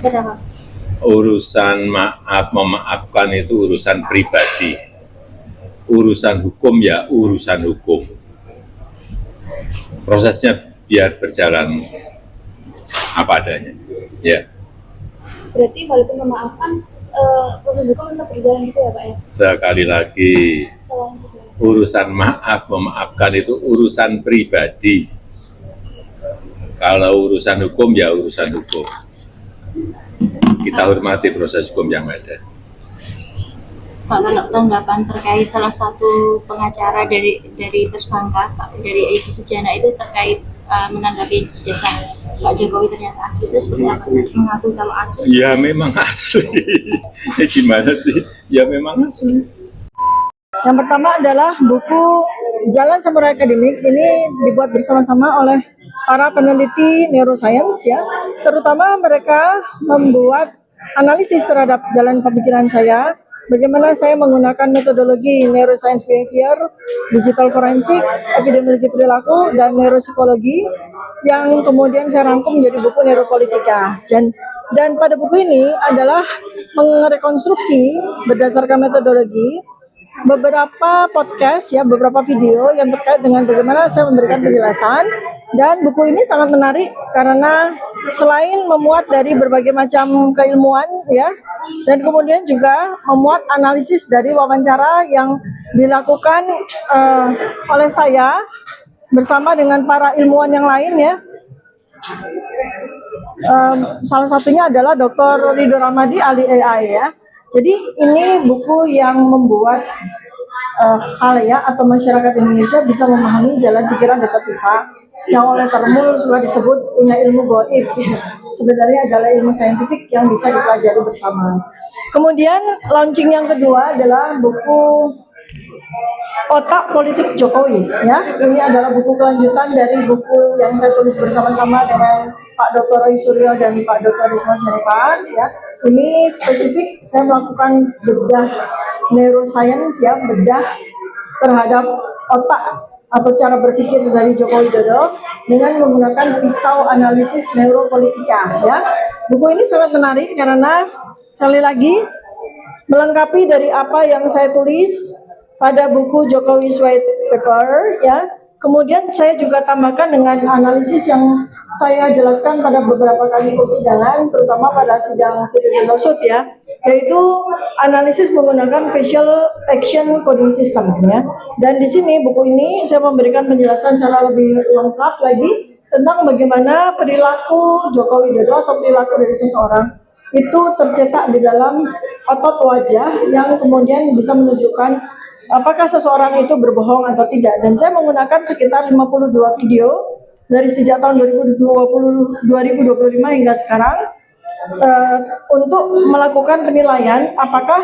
Kenapa? Urusan maaf memaafkan itu urusan pribadi. Urusan hukum ya urusan hukum. Prosesnya biar berjalan apa adanya. Ya. Berarti walaupun memaafkan, proses hukum tetap berjalan gitu ya Pak ya? Sekali lagi, Salah itu saya. urusan maaf memaafkan itu urusan pribadi. Kalau urusan hukum ya urusan hukum. Kita hormati proses hukum yang ada. Pak, kalau tanggapan terkait salah satu pengacara dari tersangka Pak, dari Ibu Sujana itu terkait menanggapi jasa Pak Jokowi ternyata asli, itu seperti apa? Mengaku kalau asli? Ya memang asli. Gimana sih? Ya memang asli. Yang pertama adalah buku Jalan Samurai Akademik. Ini dibuat bersama-sama oleh para peneliti neuroscience ya. Terutama mereka membuat analisis terhadap jalan pemikiran saya. Bagaimana saya menggunakan metodologi neuroscience behavior, digital forensik, epidemiologi perilaku, dan neuropsikologi yang kemudian saya rangkum menjadi buku Neuropolitika. Dan pada buku ini adalah merekonstruksi berdasarkan metodologi beberapa podcast ya, beberapa video yang terkait dengan bagaimana saya memberikan penjelasan. Dan buku ini sangat menarik karena selain memuat dari berbagai macam keilmuan ya, dan kemudian juga memuat analisis dari wawancara yang dilakukan oleh saya bersama dengan para ilmuwan yang lain ya. Salah satunya adalah Dr. Ridho Ramadi ahli AI ya. Jadi ini buku yang membuat khalayak atau masyarakat Indonesia bisa memahami jalan pikiran Dr. Tifa yang oleh Termul sudah disebut punya ilmu gaib. Sebenarnya adalah ilmu saintifik yang bisa dipelajari bersama. Kemudian launching yang kedua adalah buku Otak Politik Jokowi ya. Ini adalah buku kelanjutan dari buku yang saya tulis bersama-sama dengan Pak Dr. Roy Suryo dan Pak Dr. Risman Syarifan ya. Ini spesifik saya melakukan bedah neuroscience ya, bedah terhadap otak atau cara berpikir dari Joko Widodo dengan menggunakan pisau analisis neuropolitika ya. Buku ini sangat menarik karena sekali lagi melengkapi dari apa yang saya tulis pada buku Jokowi's White Paper ya. Kemudian saya juga tambahkan dengan analisis yang saya jelaskan pada beberapa kali persidangan, terutama pada sidang citizen lawsuit ya, yaitu analisis menggunakan facial action coding system ya. Dan di sini buku ini saya memberikan penjelasan secara lebih lengkap lagi tentang bagaimana perilaku Joko Widodo atau perilaku dari seseorang itu tercetak di dalam otot wajah yang kemudian bisa menunjukkan apakah seseorang itu berbohong atau tidak. Dan saya menggunakan sekitar 52 video dari sejak tahun 2025 hingga sekarang untuk melakukan penilaian apakah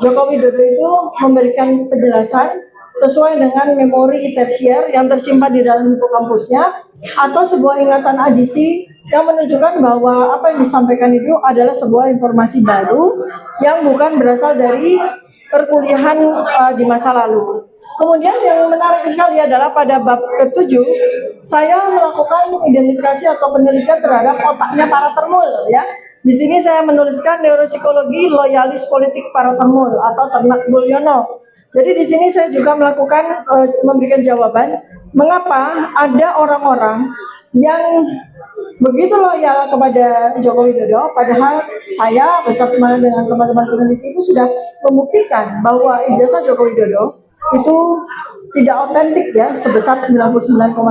Joko Widodo itu memberikan penjelasan sesuai dengan memori tersier yang tersimpan di dalam hipokampusnya atau sebuah ingatan adisi yang menunjukkan bahwa apa yang disampaikan itu adalah sebuah informasi baru yang bukan berasal dari perkuliahan di masa lalu. Kemudian yang menarik sekali adalah pada bab ke-7 saya melakukan identifikasi atau penelitian terhadap otaknya para Termul ya. Di sini saya menuliskan neuropsikologi loyalis politik para Termul atau Ternak Mulyono. Jadi di sini saya juga melakukan memberikan jawaban mengapa ada orang-orang yang begitu loyal kepada Joko Widodo, padahal saya bersama dengan teman-teman peneliti itu sudah membuktikan bahwa ijazah Joko Widodo itu tidak otentik ya, sebesar 99,9%.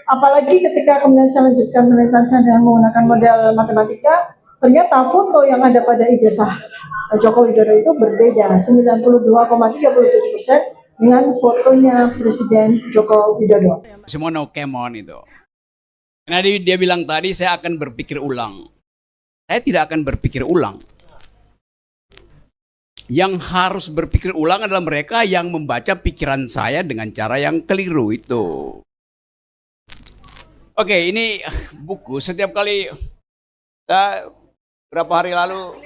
Apalagi ketika kemudian saya lanjutkan penelitian saya dengan menggunakan model matematika, ternyata foto yang ada pada ijazah Joko Widodo itu berbeda 92,37% dengan fotonya Presiden Joko Widodo. Semua no kemon itu. Karena dia bilang tadi saya akan berpikir ulang. Saya tidak akan berpikir ulang. Yang harus berpikir ulang adalah mereka yang membaca pikiran saya dengan cara yang keliru itu. Oke, ini buku setiap kali berapa hari lalu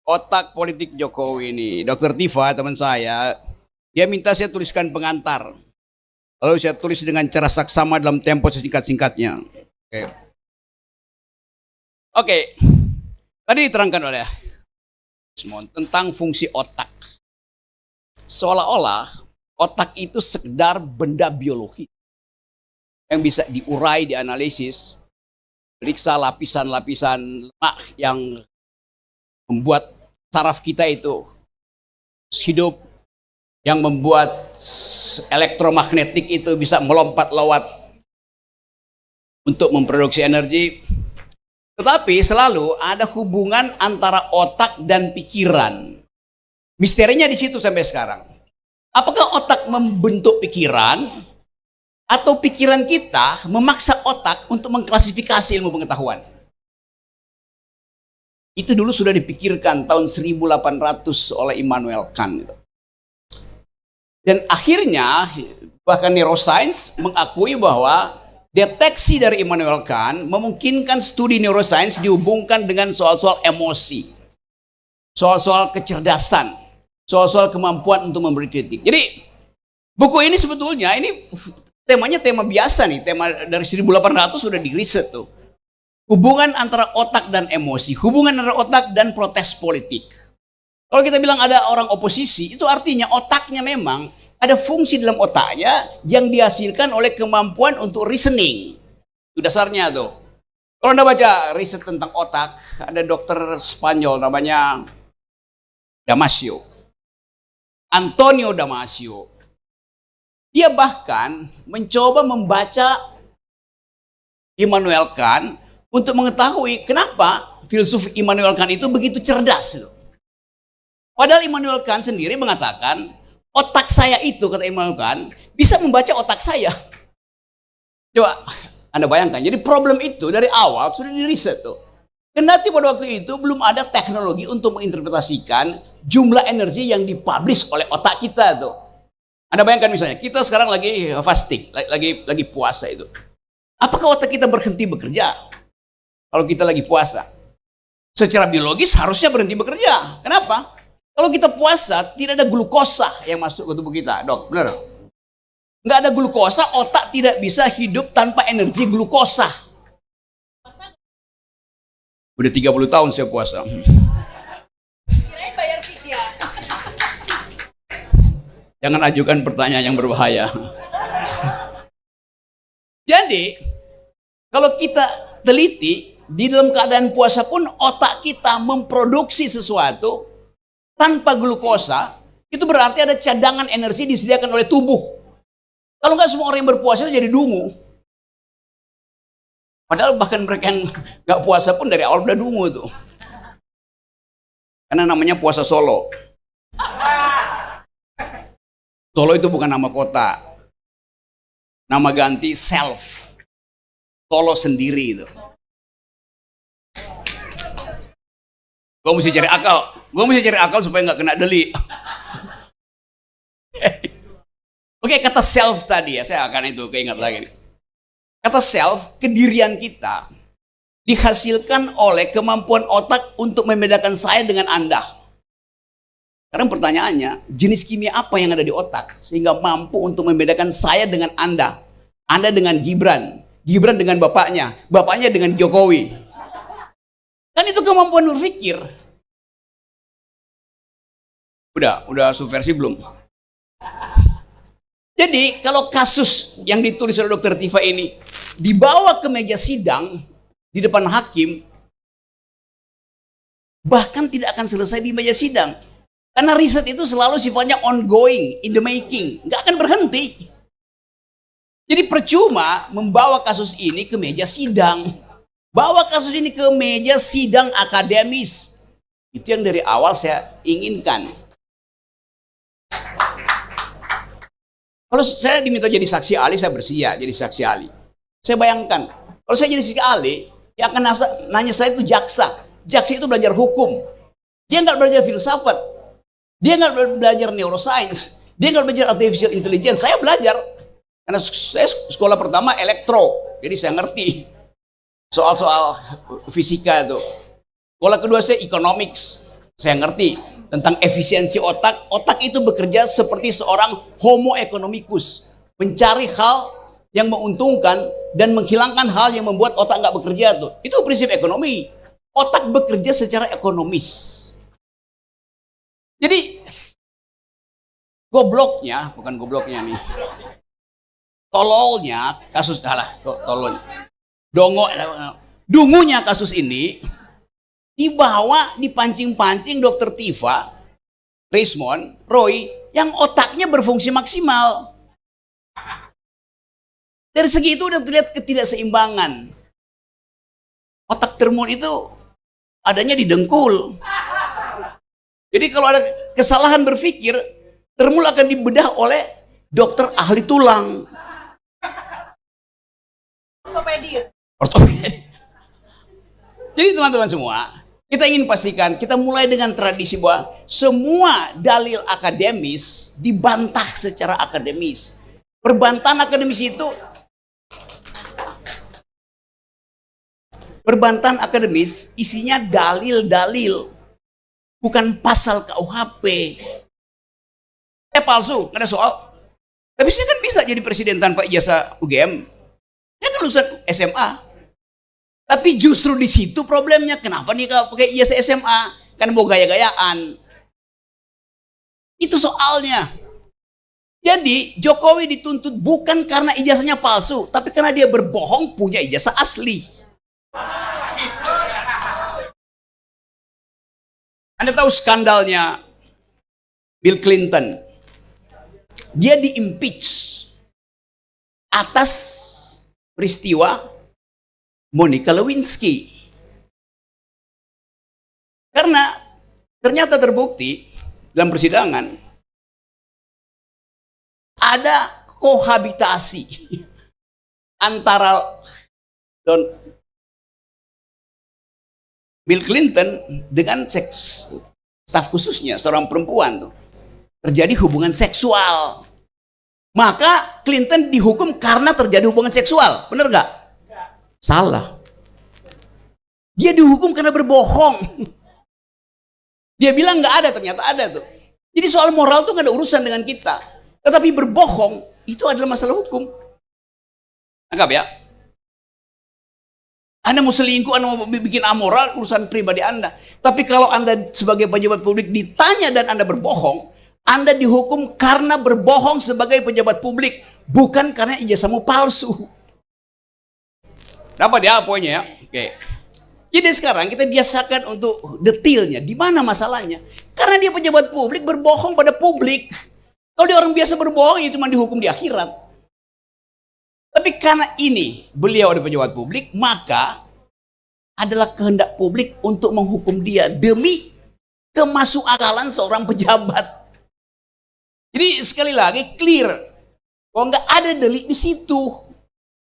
Otak Politik Jokowi ini, Dr. Tifa teman saya, dia minta saya tuliskan pengantar. Lalu saya tulis dengan cara saksama dalam tempo sesingkat-singkatnya. Oke. Oke, tadi diterangkan oleh Desmond tentang fungsi otak. Seolah-olah otak itu sekedar benda biologi yang bisa diurai, dianalisis, periksa lapisan-lapisan lemak yang membuat saraf kita itu hidup, yang membuat elektromagnetik itu bisa melompat-lewat untuk memproduksi energi. Tetapi selalu ada hubungan antara otak dan pikiran. Misterinya di situ sampai sekarang. Apakah otak membentuk pikiran atau pikiran kita memaksa otak untuk mengklasifikasi ilmu pengetahuan? Itu dulu sudah dipikirkan tahun 1800 oleh Immanuel Kant. Dan akhirnya bahkan neuroscience mengakui bahwa deteksi dari Immanuel Kant memungkinkan studi neuroscience dihubungkan dengan soal-soal emosi, soal-soal kecerdasan, soal-soal kemampuan untuk memberi kritik. Jadi buku ini sebetulnya ini temanya tema biasa nih, tema dari 1800 sudah diriset tuh. Hubungan antara otak dan emosi, hubungan antara otak dan protes politik. Kalau kita bilang ada orang oposisi, itu artinya otaknya memang ada fungsi dalam otaknya yang dihasilkan oleh kemampuan untuk reasoning. Itu dasarnya tuh. Kalau Anda baca riset tentang otak, ada dokter Spanyol namanya Damasio. Antonio Damasio. Dia bahkan mencoba membaca Immanuel Kant untuk mengetahui kenapa filsuf Immanuel Kant itu begitu cerdas. Padahal Immanuel Kant sendiri mengatakan, otak saya itu, kata Immanuel Kant, bisa membaca otak saya. Coba Anda bayangkan, jadi problem itu dari awal sudah diriset tuh. Kendati pada waktu itu belum ada teknologi untuk menginterpretasikan jumlah energi yang dipublish oleh otak kita tuh. Anda bayangkan misalnya, kita sekarang lagi fasting, lagi puasa itu. Apakah otak kita berhenti bekerja kalau kita lagi puasa? Secara biologis harusnya berhenti bekerja. Kenapa? Kalau kita puasa, tidak ada glukosa yang masuk ke tubuh kita, dok, benar? Nggak ada glukosa, otak tidak bisa hidup tanpa energi glukosa. Udah 30 tahun saya puasa. Kirain bayar vidya. Jangan ajukan pertanyaan yang berbahaya. Jadi, kalau kita teliti, di dalam keadaan puasa pun otak kita memproduksi sesuatu tanpa glukosa, itu berarti ada cadangan energi disediakan oleh tubuh. Kalau nggak semua orang yang berpuasa jadi dungu. Padahal bahkan mereka yang nggak puasa pun dari awal udah dungu tuh. Karena namanya puasa Solo. Solo itu bukan nama kota. Nama ganti self. Solo sendiri itu. Gue mesti cari akal supaya nggak kena deli. Oke, kata self tadi ya, saya akan itu keingat lagi. Kata self, kedirian kita dihasilkan oleh kemampuan otak untuk membedakan saya dengan Anda. Sekarang pertanyaannya, jenis kimia apa yang ada di otak sehingga mampu untuk membedakan saya dengan Anda? Anda dengan Gibran, Gibran dengan bapaknya, bapaknya dengan Jokowi. Kan itu kemampuan berpikir. Udah subversi belum? Jadi kalau kasus yang ditulis oleh Dr. Tifa ini dibawa ke meja sidang di depan hakim, bahkan tidak akan selesai di meja sidang. Karena riset itu selalu sifatnya ongoing, in the making, nggak akan berhenti. Jadi percuma membawa kasus ini ke meja sidang. Bawa kasus ini ke meja sidang akademis. Itu yang dari awal saya inginkan. Kalau saya diminta jadi saksi ahli, saya bersedia jadi saksi ahli. Saya bayangkan, kalau saya jadi saksi ahli, yang akan nanya saya itu jaksa. Jaksa itu belajar hukum. Dia nggak belajar filsafat. Dia nggak belajar neuroscience. Dia nggak belajar artificial intelligence. Saya belajar. Karena saya sekolah pertama elektro. Jadi saya ngerti soal-soal fisika itu. Sekolah kedua saya economics. Saya ngerti tentang efisiensi otak. Otak itu bekerja seperti seorang homo economicus. Mencari hal yang menguntungkan dan menghilangkan hal yang membuat otak nggak bekerja tuh. Itu prinsip ekonomi. otak bekerja secara ekonomis. Jadi gobloknya, bukan gobloknya nih, tololnya kasus tolol, dungunya kasus ini dibawa, dipancing-pancing Dokter Tifa, Rismond, Roy, yang otaknya berfungsi maksimal. Dari segi itu udah terlihat ketidakseimbangan. Otak Termul itu adanya di dengkul. Jadi kalau ada kesalahan berpikir, Termul akan dibedah oleh dokter ahli tulang. Ortopedi. Jadi teman-teman semua, kita ingin pastikan, kita mulai dengan tradisi bahwa semua dalil akademis dibantah secara akademis. Perbantahan akademis itu, perbantahan akademis isinya dalil-dalil, bukan pasal KUHP. Palsu, nggak ada soal. Tapi saya kan bisa jadi presiden tanpa ijazah UGM. Saya kan lulusan SMA. Tapi justru di situ problemnya. Kenapa nih kalau pakai ijazah SMA? Kan mau gaya-gayaan. Itu soalnya. Jadi Jokowi dituntut bukan karena ijazahnya palsu, tapi karena dia berbohong punya ijazah asli. Anda tahu skandalnya Bill Clinton? Dia di-impeach atas peristiwa Monica Lewinsky. Karena ternyata terbukti dalam persidangan ada kohabitasi antara Bill Clinton dengan staf khususnya, seorang perempuan tuh. Terjadi hubungan seksual. Maka Clinton dihukum karena terjadi hubungan seksual. Benar nggak? Salah. Dia dihukum karena berbohong. Dia bilang nggak ada, ternyata ada tuh. Jadi soal moral tuh nggak ada urusan dengan kita. Tetapi berbohong itu adalah masalah hukum. Anggap ya. Anda mau selingkuh, Anda mau bikin amoral, urusan pribadi Anda. Tapi kalau Anda sebagai pejabat publik ditanya dan Anda berbohong, Anda dihukum karena berbohong sebagai pejabat publik, bukan karena ijazahmu palsu. Dapat ya poinnya ya? Oke. Jadi sekarang kita biasakan untuk detailnya. Di mana masalahnya? Karena dia pejabat publik berbohong pada publik. Kalau dia orang biasa berbohong, ya cuma dihukum di akhirat. Tapi karena ini beliau ada pejabat publik, maka adalah kehendak publik untuk menghukum dia demi kemasukakalan seorang pejabat. Jadi sekali lagi clear bahwa nggak ada delik di situ,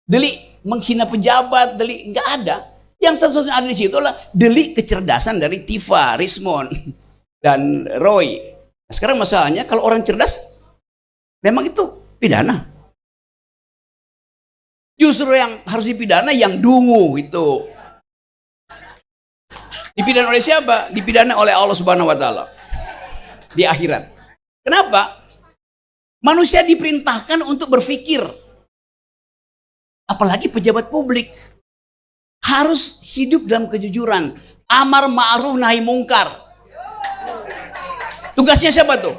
delik menghina pejabat, delik nggak ada. Yang satu-satunya ada di situ adalah delik kecerdasan dari Tifa, Rismond, dan Roy. Nah, sekarang masalahnya kalau orang cerdas, memang itu pidana. Justru yang harus dipidana yang dungu itu. Dipidana oleh siapa? Dipidana oleh Allah Subhanahu wa taala di akhirat. Kenapa? Manusia diperintahkan untuk berpikir. Apalagi pejabat publik harus hidup dalam kejujuran, amar ma'ruf nahi mungkar. Tugasnya siapa tuh?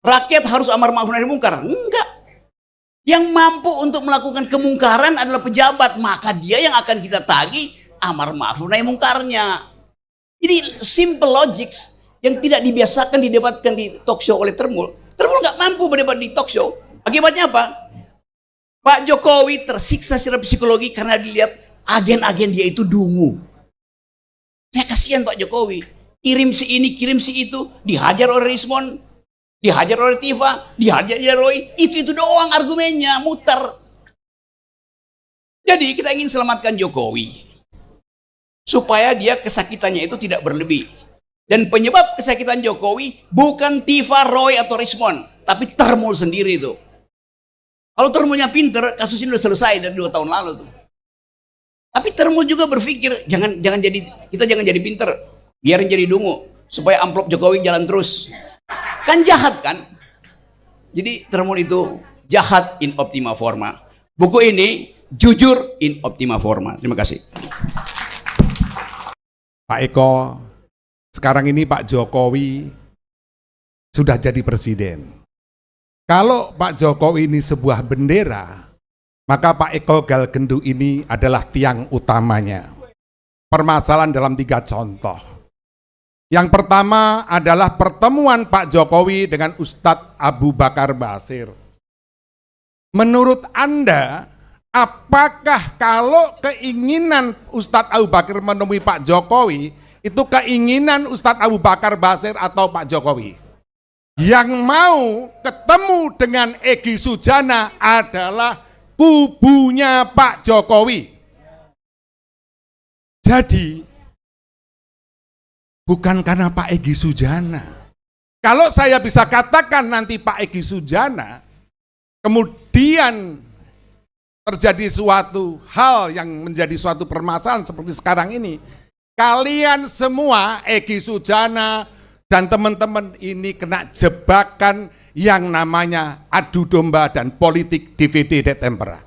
Rakyat harus amar ma'ruf nahi mungkar? Enggak. Yang mampu untuk melakukan kemungkaran adalah pejabat, maka dia yang akan kita tagih amar ma'ruf nahi mungkarnya. Jadi simple logics yang tidak dibiasakan didebatkan di talk show oleh Termul. Termul nggak mampu berdebat di talk show. Akibatnya apa? Pak Jokowi tersiksa secara psikologi karena dilihat agen-agen dia itu dungu. Saya kasihan Pak Jokowi. Kirim si ini, kirim si itu, dihajar oleh Rismond, dihajar oleh Tifa, dihajar oleh Roy. Itu doang argumennya, muter. Jadi kita ingin selamatkan Jokowi supaya dia kesakitannya itu tidak berlebih. Dan penyebab kesakitan Jokowi bukan Tifa, Roy atau Rismond, tapi Termul sendiri itu. Kalau Termulnya pinter, kasus ini udah selesai dari 2 tahun lalu tuh. Tapi Termul juga berpikir jangan jadi pinter, biarin jadi dungu supaya amplop Jokowi jalan terus. Kan jahat kan? Jadi Termul itu jahat in optima forma. Buku ini jujur in optima forma. Terima kasih. Pak Eko, sekarang ini Pak Jokowi sudah jadi presiden. Kalau Pak Jokowi ini sebuah bendera, maka Pak Eko Galgendo ini adalah tiang utamanya. Permasalahan dalam 3 contoh. Yang pertama adalah pertemuan Pak Jokowi dengan Ustadz Abu Bakar Basir. Menurut Anda, apakah kalau keinginan Ustadz Abu Bakar menemui Pak Jokowi, itu keinginan Ustadz Abu Bakar Basir atau Pak Jokowi? Yang mau ketemu dengan Egy Sujana adalah kubunya Pak Jokowi. Jadi, bukan karena Pak Egy Sujana. Kalau saya bisa katakan nanti Pak Egy Sujana, kemudian terjadi suatu hal yang menjadi suatu permasalahan seperti sekarang ini, kalian semua, Egy Sujana dan teman-teman ini kena jebakan yang namanya adu domba dan politik divide et impera.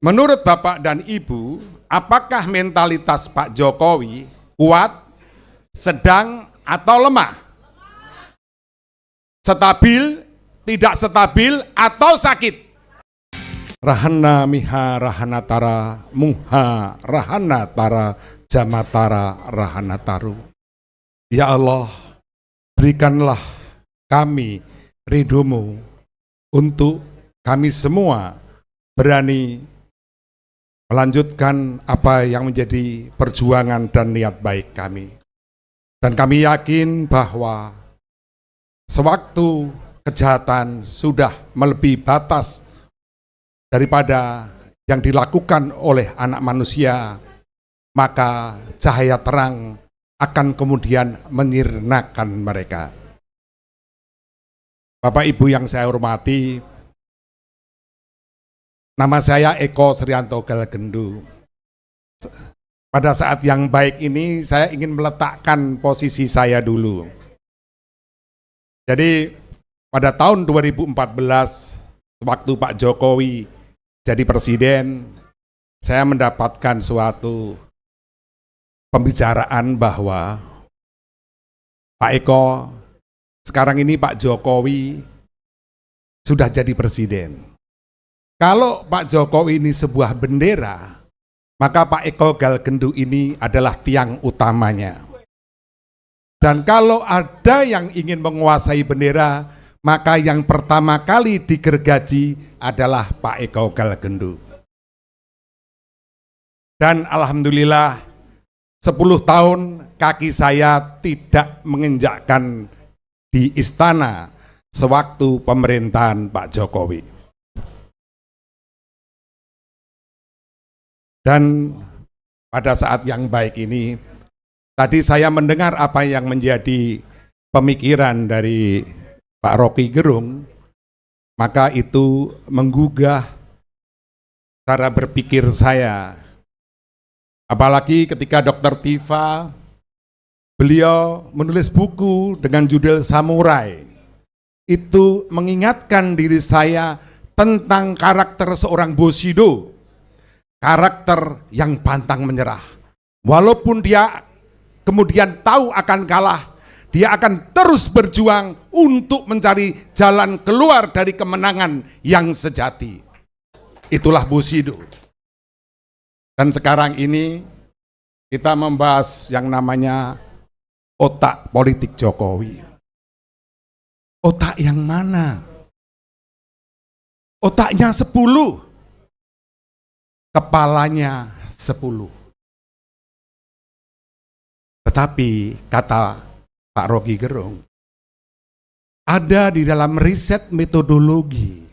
Menurut Bapak dan Ibu, apakah mentalitas Pak Jokowi kuat, sedang, atau lemah? Stabil, tidak stabil, atau sakit? Rahana miha rahanatara, muha rahanatara, jamatara rahanataru. Ya Allah, berikanlah kami ridho-Mu untuk kami semua berani melanjutkan apa yang menjadi perjuangan dan niat baik kami. Dan kami yakin bahwa sewaktu kejahatan sudah melebihi batas daripada yang dilakukan oleh anak manusia, maka cahaya terang akan kemudian menyirnakan mereka. Bapak Ibu yang saya hormati, nama saya Eko Srianto Galgendo. Pada saat yang baik ini saya ingin meletakkan posisi saya dulu. Jadi pada tahun 2014, waktu Pak Jokowi jadi presiden, saya mendapatkan suatu pembicaraan bahwa Pak Eko, sekarang ini Pak Jokowi sudah jadi presiden. Kalau Pak Jokowi ini sebuah bendera, maka Pak Eko Galgendo ini adalah tiang utamanya. Dan kalau ada yang ingin menguasai bendera, maka yang pertama kali digergaji adalah Pak Eko Galgendo. Dan alhamdulillah 10 tahun kaki saya tidak menginjakkan di istana sewaktu pemerintahan Pak Jokowi. Dan pada saat yang baik ini, tadi saya mendengar apa yang menjadi pemikiran dari Pak Rocky Gerung, maka itu menggugah cara berpikir saya. Apalagi ketika Dr. Tifa, beliau menulis buku dengan judul Samurai. Itu mengingatkan diri saya tentang karakter seorang Bushido. Karakter yang pantang menyerah. Walaupun dia kemudian tahu akan kalah, dia akan terus berjuang untuk mencari jalan keluar dari kemenangan yang sejati. Itulah Bushido. Dan sekarang ini kita membahas yang namanya otak politik Jokowi. Otak yang mana? Otaknya 10, kepalanya 10. Tetapi kata Pak Rocky Gerung, ada di dalam riset metodologi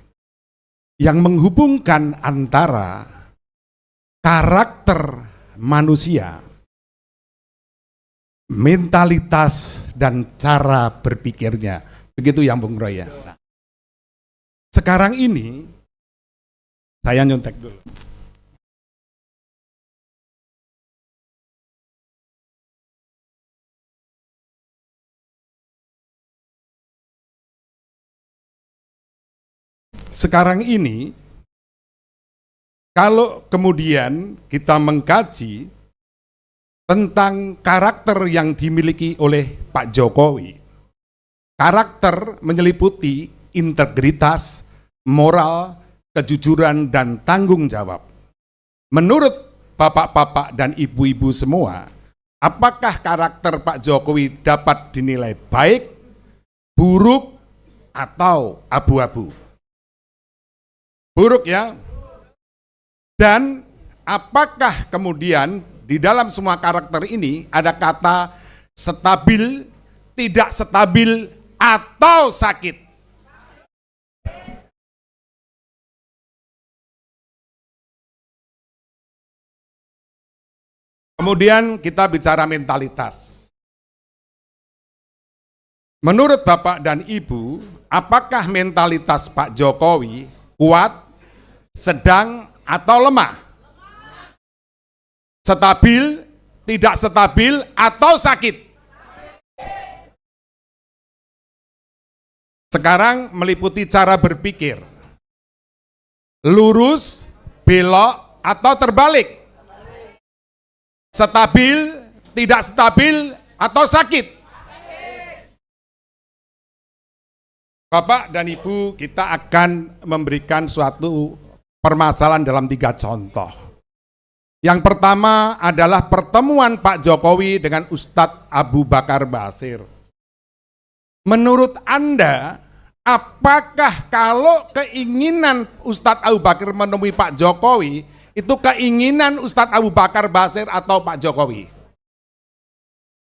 yang menghubungkan antara karakter manusia, mentalitas, dan cara berpikirnya. Begitu yang Bung Roy ya. Nah, sekarang ini, saya nyontek dulu. Sekarang ini, kalau kemudian kita mengkaji tentang karakter yang dimiliki oleh Pak Jokowi. Karakter menyeliputi integritas, moral, kejujuran, dan tanggung jawab. Menurut bapak-bapak dan ibu-ibu semua, apakah karakter Pak Jokowi dapat dinilai baik, buruk, atau abu-abu? Buruk ya. Dan apakah kemudian di dalam semua karakter ini ada kata stabil, tidak stabil, atau sakit? Kemudian kita bicara mentalitas. Menurut Bapak dan Ibu, apakah mentalitas Pak Jokowi kuat, sedang, atau lemah? Stabil, tidak stabil, atau sakit? Sekarang meliputi cara berpikir. Lurus, belok, atau terbalik? Stabil, tidak stabil, atau sakit? Bapak dan Ibu, kita akan memberikan suatu permasalahan dalam 3 contoh. Yang pertama adalah pertemuan Pak Jokowi dengan Ustadz Abu Bakar Basir. Menurut Anda, apakah kalau keinginan Ustadz Abu Bakar menemui Pak Jokowi, itu keinginan Ustadz Abu Bakar Basir atau Pak Jokowi?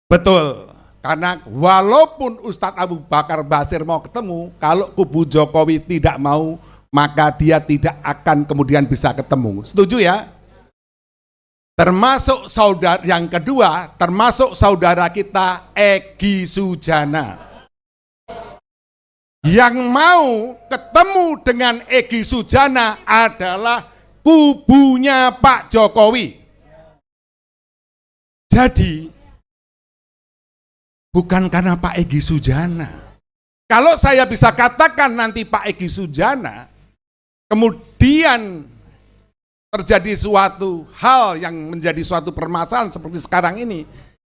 Betul, karena walaupun Ustadz Abu Bakar Basir mau ketemu, kalau kubu Jokowi tidak mau, maka dia tidak akan kemudian bisa ketemu. Setuju ya? Termasuk saudara yang kedua, termasuk saudara kita Egy Sujana. Yang mau ketemu dengan Egy Sujana adalah kubunya Pak Jokowi. Jadi bukan karena Pak Egy Sujana. Kalau saya bisa katakan nanti Pak Egy Sujana kemudian terjadi suatu hal yang menjadi suatu permasalahan seperti sekarang ini,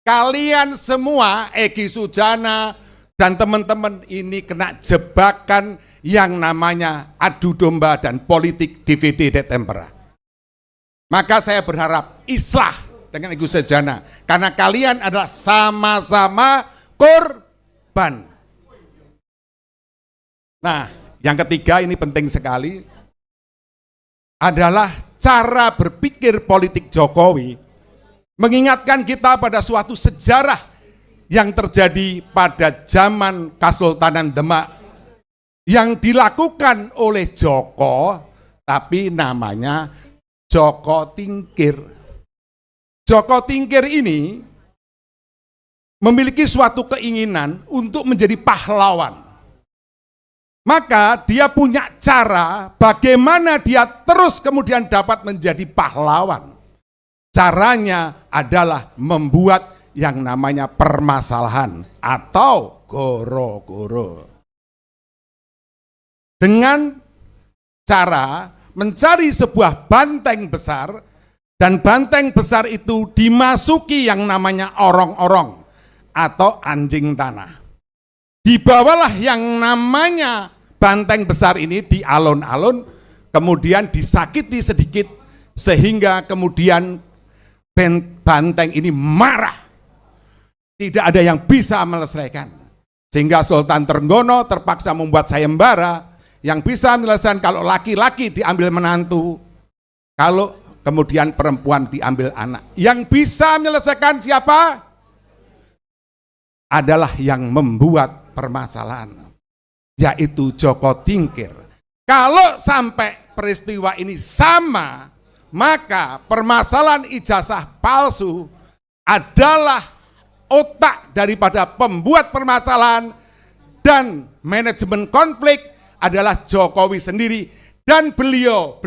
kalian semua, Egy Sujana dan teman-teman ini kena jebakan yang namanya adu domba dan politik DVD de tempera. Maka saya berharap islah dengan Egy Sujana, karena kalian adalah sama-sama korban. Nah, yang ketiga ini penting sekali, adalah cara berpikir politik Jokowi mengingatkan kita pada suatu sejarah yang terjadi pada zaman Kesultanan Demak yang dilakukan oleh Joko, tapi namanya Joko Tingkir. Joko Tingkir ini memiliki suatu keinginan untuk menjadi pahlawan. Maka dia punya cara bagaimana dia terus kemudian dapat menjadi pahlawan. Caranya adalah membuat yang namanya permasalahan atau goro-goro. Dengan cara mencari sebuah banteng besar, dan banteng besar itu dimasuki yang namanya orong-orong atau anjing tanah. Dibawalah yang namanya banteng besar ini di alun-alun, kemudian disakiti sedikit, sehingga kemudian banteng ini marah. Tidak ada yang bisa melesaikan. Sehingga Sultan Trenggono terpaksa membuat sayembara yang bisa menyelesaikan kalau laki-laki diambil menantu, kalau kemudian perempuan diambil anak. Yang bisa menyelesaikan siapa? Adalah yang membuat permasalahan, yaitu Joko Tingkir. Kalau sampai peristiwa ini sama, maka permasalahan ijazah palsu adalah otak daripada pembuat permasalahan, dan manajemen konflik adalah Jokowi sendiri dan beliau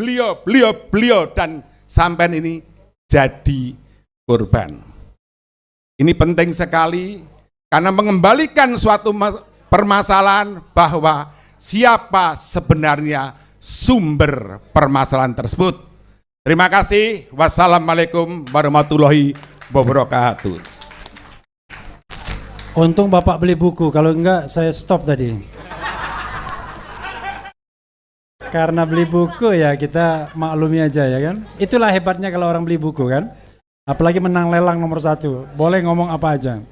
dan sampai ini jadi korban. Ini penting sekali karena mengembalikan suatu permasalahan bahwa siapa sebenarnya sumber permasalahan tersebut. Terima kasih. Wassalamualaikum warahmatullahi wabarakatuh. Untung Bapak beli buku, kalau enggak saya stop tadi. Karena beli buku ya kita maklumi aja ya kan. Itulah hebatnya kalau orang beli buku kan. Apalagi menang lelang nomor 1, boleh ngomong apa aja.